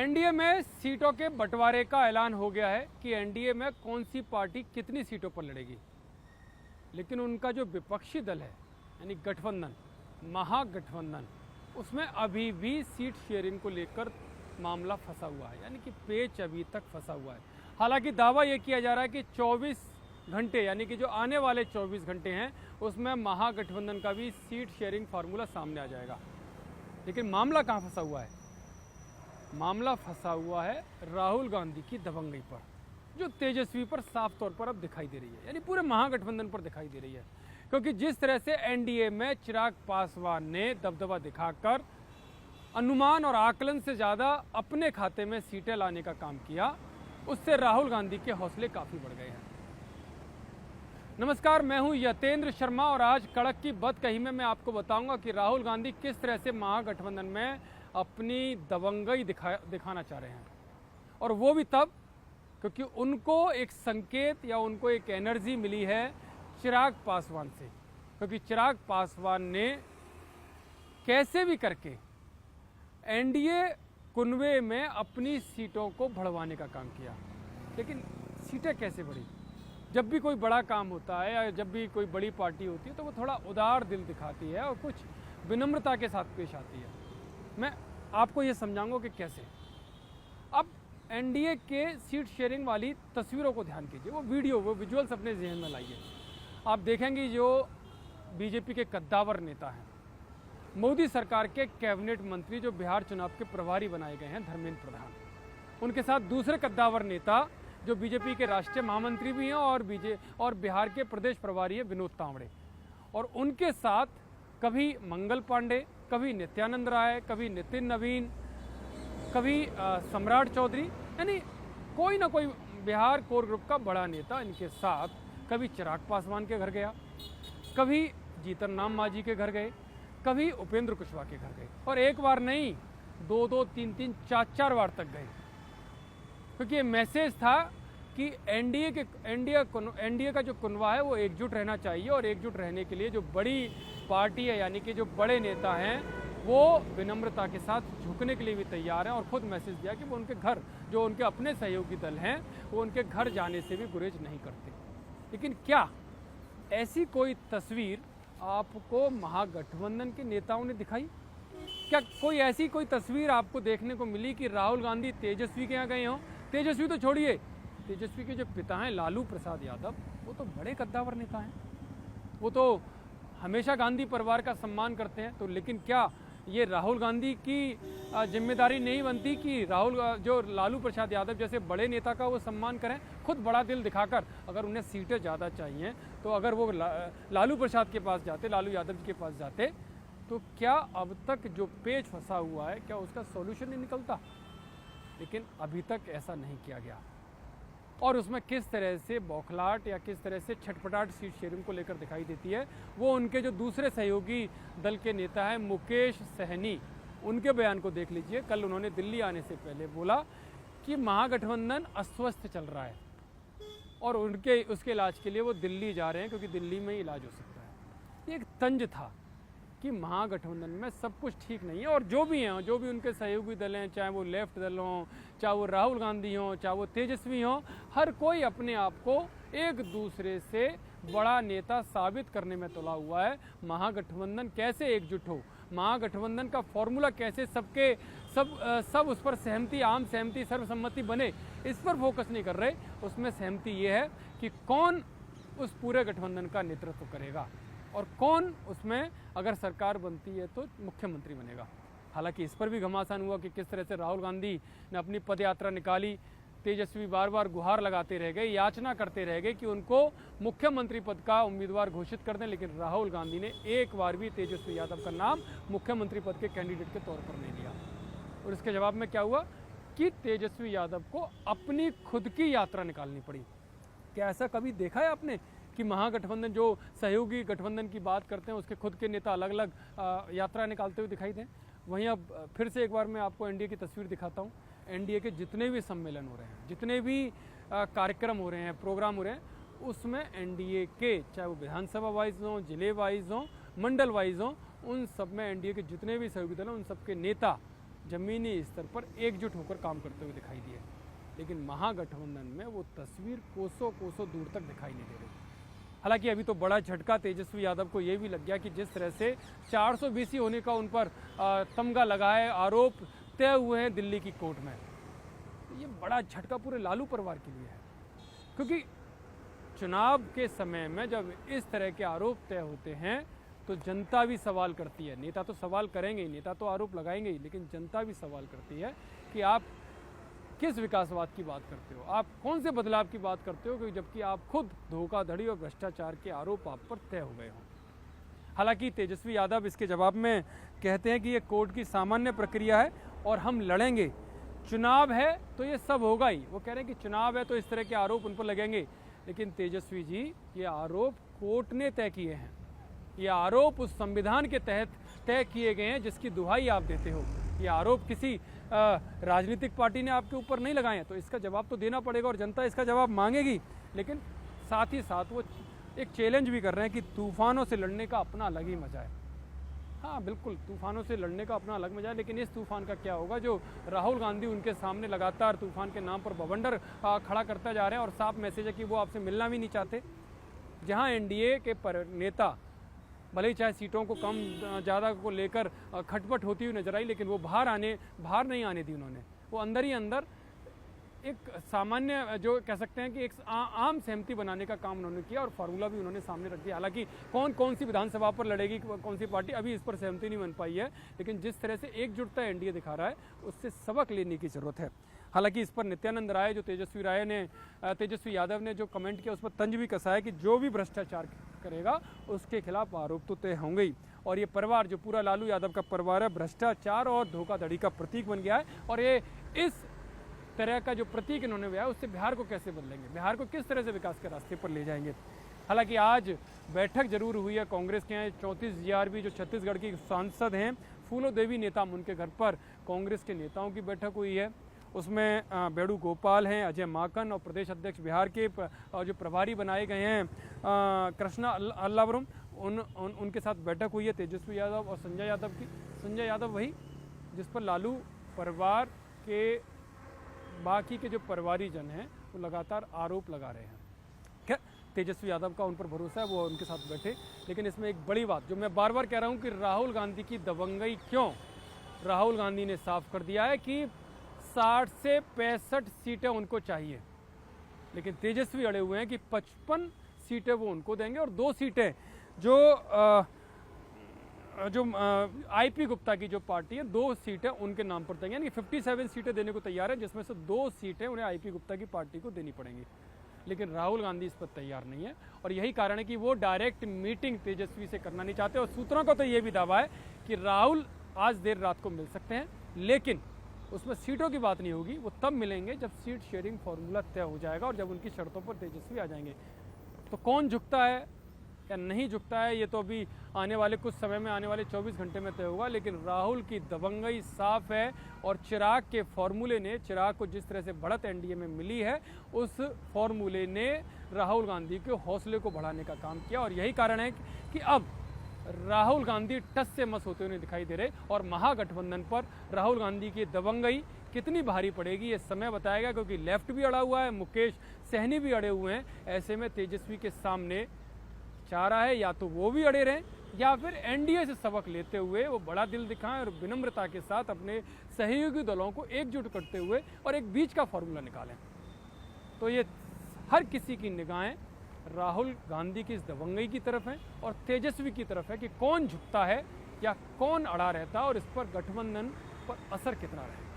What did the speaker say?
NDA में सीटों के बंटवारे का ऐलान हो गया है कि एनडीए में कौन सी पार्टी कितनी सीटों पर लड़ेगी। लेकिन उनका जो विपक्षी दल है यानी गठबंधन, महागठबंधन, उसमें अभी भी सीट शेयरिंग को लेकर मामला फंसा हुआ है, यानी कि पेच अभी तक फंसा हुआ है। हालांकि दावा यह किया जा रहा है कि 24 घंटे यानी कि जो आने वाले 24 घंटे हैं उसमें महागठबंधन का भी सीट शेयरिंग फार्मूला सामने आ जाएगा। लेकिन मामला कहाँ फंसा हुआ है? मामला फंसा हुआ है राहुल गांधी की दबंगई पर, जो तेजस्वी पर साफ तौर पर अब दिखाई दे रही है, यानी पूरे महागठबंधन पर दिखाई दे रही है। क्योंकि जिस तरह से एनडीए में चिराग पासवान ने दबदबा दिखाकर अनुमान और आकलन से ज़्यादा अपने खाते में सीटें लाने का काम किया, उससे राहुल गांधी के हौसले काफ़ी बढ़ गए हैं। नमस्कार, मैं हूं यतेंद्र शर्मा और आज कड़क की बदकही में मैं आपको बताऊंगा कि राहुल गांधी किस तरह से महागठबंधन में अपनी दबंगई दिखाना चाह रहे हैं। और वो भी तब क्योंकि उनको एक संकेत या उनको एक एनर्जी मिली है चिराग पासवान से। क्योंकि चिराग पासवान ने कैसे भी करके एनडीए कुनबे में अपनी सीटों को बढ़वाने का काम किया। लेकिन सीटें कैसे बढ़ी? जब भी कोई बड़ा काम होता है या जब भी कोई बड़ी पार्टी होती है तो वो थोड़ा उदार दिल दिखाती है और कुछ विनम्रता के साथ पेश आती है। मैं आपको ये समझाऊंगा कि कैसे। अब एनडीए के सीट शेयरिंग वाली तस्वीरों को ध्यान कीजिए, वो विजुअल्स अपने जहन में लाइए। आप देखेंगे जो बीजेपी के कद्दावर नेता हैं, मोदी सरकार के कैबिनेट मंत्री जो बिहार चुनाव के प्रभारी बनाए गए हैं, धर्मेंद्र प्रधान, उनके साथ दूसरे कद्दावर नेता जो बीजेपी के राष्ट्रीय महामंत्री भी हैं और बिहार के प्रदेश प्रभारी हैं, विनोद तावड़े, और उनके साथ कभी मंगल पांडे, कभी नित्यानंद राय, कभी नितिन नवीन, कभी सम्राट चौधरी, यानी कोई ना कोई बिहार कोर ग्रुप का बड़ा नेता इनके साथ कभी चिराग पासवान के घर गया, कभी जीतन राम मांझी के घर गए, कभी उपेंद्र कुशवाहा के घर गए, और एक बार नहीं, दो, तीन, चार बार तक गए। क्योंकि ये मैसेज था कि एनडीए का जो कुनबा है वो एकजुट रहना चाहिए, और एकजुट रहने के लिए जो बड़ी पार्टी है यानी कि जो बड़े नेता हैं वो विनम्रता के साथ झुकने के लिए भी तैयार हैं। और खुद मैसेज दिया कि वो उनके घर, जो उनके अपने सहयोगी दल हैं, वो उनके घर जाने से भी गुरेज नहीं करते। लेकिन क्या ऐसी कोई तस्वीर आपको महागठबंधन के नेताओं ने दिखाई? क्या कोई ऐसी कोई तस्वीर आपको देखने को मिली कि राहुल गांधी तेजस्वी के यहाँ गए हों? तेजस्वी तो छोड़िए, तेजस्वी के जो पिता हैं लालू प्रसाद यादव, वो तो बड़े कद्दावर नेता हैं, वो तो हमेशा गांधी परिवार का सम्मान करते हैं। तो लेकिन क्या ये राहुल गांधी की जिम्मेदारी नहीं बनती कि जो लालू प्रसाद यादव जैसे बड़े नेता का वो सम्मान करें, खुद बड़ा दिल दिखाकर? अगर उन्हें सीटें ज़्यादा चाहिए तो अगर वो लालू प्रसाद के पास जाते, लालू यादव जी के पास जाते, तो क्या अब तक जो पेच फंसा हुआ है क्या उसका सॉल्यूशन नहीं निकलता? लेकिन अभी तक ऐसा नहीं किया गया। और उसमें किस तरह से बौखलाहट या किस तरह से छटपटाहट सीट शेयरिंग को लेकर दिखाई देती है, वो उनके जो दूसरे सहयोगी दल के नेता हैं मुकेश सहनी, उनके बयान को देख लीजिए। कल उन्होंने दिल्ली आने से पहले बोला कि महागठबंधन अस्वस्थ चल रहा है और उसके इलाज के लिए वो दिल्ली जा रहे हैं क्योंकि दिल्ली में ही इलाज हो सकता है। ये एक तंज था कि महागठबंधन में सब कुछ ठीक नहीं है, और जो भी हैं, जो भी उनके सहयोगी दल हैं, चाहे वो लेफ्ट दल हों, चाहे वो राहुल गांधी हों, चाहे वो तेजस्वी हों, हर कोई अपने आप को एक दूसरे से बड़ा नेता साबित करने में तुला हुआ है। महागठबंधन कैसे एकजुट हो, महागठबंधन का फॉर्मूला कैसे सब उस पर सहमति, आम सहमति, सर्वसम्मति बने, इस पर फोकस नहीं कर रहे। उसमें सहमति ये है कि कौन उस पूरे गठबंधन का नेतृत्व करेगा और कौन उसमें अगर सरकार बनती है तो मुख्यमंत्री बनेगा। हालांकि इस पर भी घमासान हुआ कि किस तरह से राहुल गांधी ने अपनी पदयात्रा निकाली, तेजस्वी बार बार गुहार लगाते रह गए, याचना करते रह गए कि उनको मुख्यमंत्री पद का उम्मीदवार घोषित कर दें, लेकिन राहुल गांधी ने एक बार भी तेजस्वी यादव का नाम मुख्यमंत्री पद के कैंडिडेट के तौर पर नहीं लिया। और इसके जवाब में क्या हुआ कि तेजस्वी यादव को अपनी खुद की यात्रा निकालनी पड़ी। क्या ऐसा कभी देखा है आपने कि महागठबंधन, जो सहयोगी गठबंधन की बात करते हैं, उसके खुद के नेता अलग अलग यात्रा निकालते हुए दिखाई दें? वहीं अब फिर से एक बार मैं आपको एनडीए की तस्वीर दिखाता हूं। एनडीए के जितने भी सम्मेलन हो रहे हैं, जितने भी कार्यक्रम हो रहे हैं, प्रोग्राम हो रहे हैं, उसमें एनडीए के, चाहे वो विधानसभा वाइज हों, जिले वाइज हों, मंडल वाइज हों, उन सब में एनडीए के जितने भी सहयोगी दल हैं, उन सब के नेता जमीनी स्तर पर एकजुट होकर काम करते हुए दिखाई दिए, लेकिन महागठबंधन में वो तस्वीर कोसों कोसों दूर तक दिखाई नहीं दे रही। हालांकि अभी तो बड़ा झटका तेजस्वी यादव को ये भी लग गया कि जिस तरह से 420 होने का उन पर तमगा लगा है, आरोप तय हुए हैं दिल्ली की कोर्ट में, तो ये बड़ा झटका पूरे लालू परिवार के लिए है। क्योंकि चुनाव के समय में जब इस तरह के आरोप तय होते हैं तो जनता भी सवाल करती है। नेता तो सवाल करेंगे ही, नेता तो आरोप लगाएंगे ही, लेकिन जनता भी सवाल करती है कि आप किस विकासवाद की बात करते हो, आप कौन से बदलाव की बात करते हो, क्योंकि जबकि आप खुद धोखाधड़ी और भ्रष्टाचार के आरोप आप पर तय हो गए हों। हालांकि तेजस्वी यादव इसके जवाब में कहते हैं कि ये कोर्ट की सामान्य प्रक्रिया है और हम लड़ेंगे, चुनाव है तो ये सब होगा ही। वो कह रहे हैं कि चुनाव है तो इस तरह के आरोप उन पर लगेंगे, लेकिन तेजस्वी जी ये आरोप कोर्ट ने तय किए हैं, ये आरोप उस संविधान के तहत तय किए गए हैं जिसकी दुहाई आप देते हो। ये आरोप किसी राजनीतिक पार्टी ने आपके ऊपर नहीं लगाए हैं, तो इसका जवाब तो देना पड़ेगा और जनता इसका जवाब मांगेगी। लेकिन साथ ही साथ वो एक चैलेंज भी कर रहे हैं कि तूफानों से लड़ने का अपना अलग ही मजा है। हाँ बिल्कुल, तूफानों से लड़ने का अपना अलग मजा है, लेकिन इस तूफान का क्या होगा जो राहुल गांधी उनके सामने लगातार तूफान के नाम पर बवंडर खड़ा करता जा रहे हैं और साफ मैसेज है कि वो आपसे मिलना भी नहीं चाहते। जहाँ एनडीए के नेता भले ही चाहे सीटों को कम ज़्यादा को लेकर खटपट होती हुई नजर आई, लेकिन वो बाहर नहीं आने दी उन्होंने। वो अंदर ही अंदर एक सामान्य जो कह सकते हैं कि एक आम सहमति बनाने का काम उन्होंने किया और फार्मूला भी उन्होंने सामने रख दिया। हालांकि कौन सी विधानसभा पर लड़ेगी कौन सी पार्टी, अभी इस पर सहमति नहीं बन पाई है, लेकिन जिस तरह से एकजुटता एनडीए दिखा रहा है उससे सबक लेने की जरूरत है। हालांकि इस पर नित्यानंद राय जो तेजस्वी यादव ने जो कमेंट किया उस पर तंज भी कसा है कि जो भी भ्रष्टाचार करेगा उसके खिलाफ आरोप तो तय होंगे ही। और ये परिवार जो पूरा लालू यादव का परिवार है भ्रष्टाचार और धोखाधड़ी का प्रतीक बन गया है, और ये इस तरह का जो प्रतीक इन्होंने लिया उससे बिहार को कैसे बदलेंगे, बिहार को किस तरह से विकास के रास्ते पर ले जाएंगे। हालांकि आज बैठक जरूर हुई है कांग्रेस के यहाँ 34 जीआरबी जो छत्तीसगढ़ की सांसद हैं फूलो देवी नेताम, उनके घर पर कांग्रेस के नेताओं की बैठक हुई है। उसमें बेड़ू गोपाल हैं, अजय माकन और प्रदेश अध्यक्ष बिहार के जो प्रभारी बनाए गए हैं कृष्णा अल्लावरम, उनके साथ बैठक हुई है तेजस्वी यादव और संजय यादव की। संजय यादव वही जिस पर लालू परिवार के बाकी के जो परिवारीजन हैं वो लगातार आरोप लगा रहे हैं। क्या तेजस्वी यादव का उन पर भरोसा है, वो उनके साथ बैठे। लेकिन इसमें एक बड़ी बात जो मैं बार बार कह रहा हूँ कि राहुल गांधी की दबंगई क्यों, राहुल गांधी ने साफ कर दिया है कि 60 से 65 सीटें उनको चाहिए, लेकिन तेजस्वी अड़े हुए हैं कि 55 सीटें वो उनको देंगे और 2 सीटें जो आईपी गुप्ता की जो पार्टी है 2 सीटें उनके नाम पर देंगे, यानी 57 सीटें देने को तैयार है, जिसमें से 2 सीटें उन्हें आईपी गुप्ता की पार्टी को देनी पड़ेंगी। लेकिन राहुल गांधी इस पर तैयार नहीं है और यही कारण है कि वो डायरेक्ट मीटिंग तेजस्वी से करना नहीं चाहते। और सूत्रों का तो ये भी दावा है कि राहुल आज देर रात को मिल सकते हैं, लेकिन उसमें सीटों की बात नहीं होगी, वो तब मिलेंगे जब सीट शेयरिंग फॉर्मूला तय हो जाएगा और जब उनकी शर्तों पर तेजस्वी आ जाएंगे। तो कौन झुकता है या नहीं झुकता है ये तो अभी आने वाले कुछ समय में, आने वाले 24 घंटे में तय होगा। लेकिन राहुल की दबंगई साफ है और चिराग के फॉर्मूले ने, चिराग को जिस तरह से बढ़त एनडीए में मिली है उस फॉर्मूले ने राहुल गांधी के हौसले को बढ़ाने का काम किया। और यही कारण है कि अब राहुल गांधी टस से मस होते हुए दिखाई दे रहे और महागठबंधन पर राहुल गांधी की दबंगई कितनी भारी पड़ेगी ये समय बताएगा, क्योंकि लेफ्ट भी अड़ा हुआ है, मुकेश सहनी भी अड़े हुए हैं। ऐसे में तेजस्वी के सामने चारा है या तो वो भी अड़े रहें या फिर एनडीए से सबक लेते हुए वो बड़ा दिल दिखाएं और विनम्रता के साथ अपने सहयोगी दलों को एकजुट करते हुए और एक बीच का फॉर्मूला निकालें। तो ये हर किसी की निगाहें राहुल गांधी की इस दबंगई की तरफ है और तेजस्वी की तरफ है कि कौन झुकता है या कौन अड़ा रहता है और इस पर गठबंधन पर असर कितना रहेगा।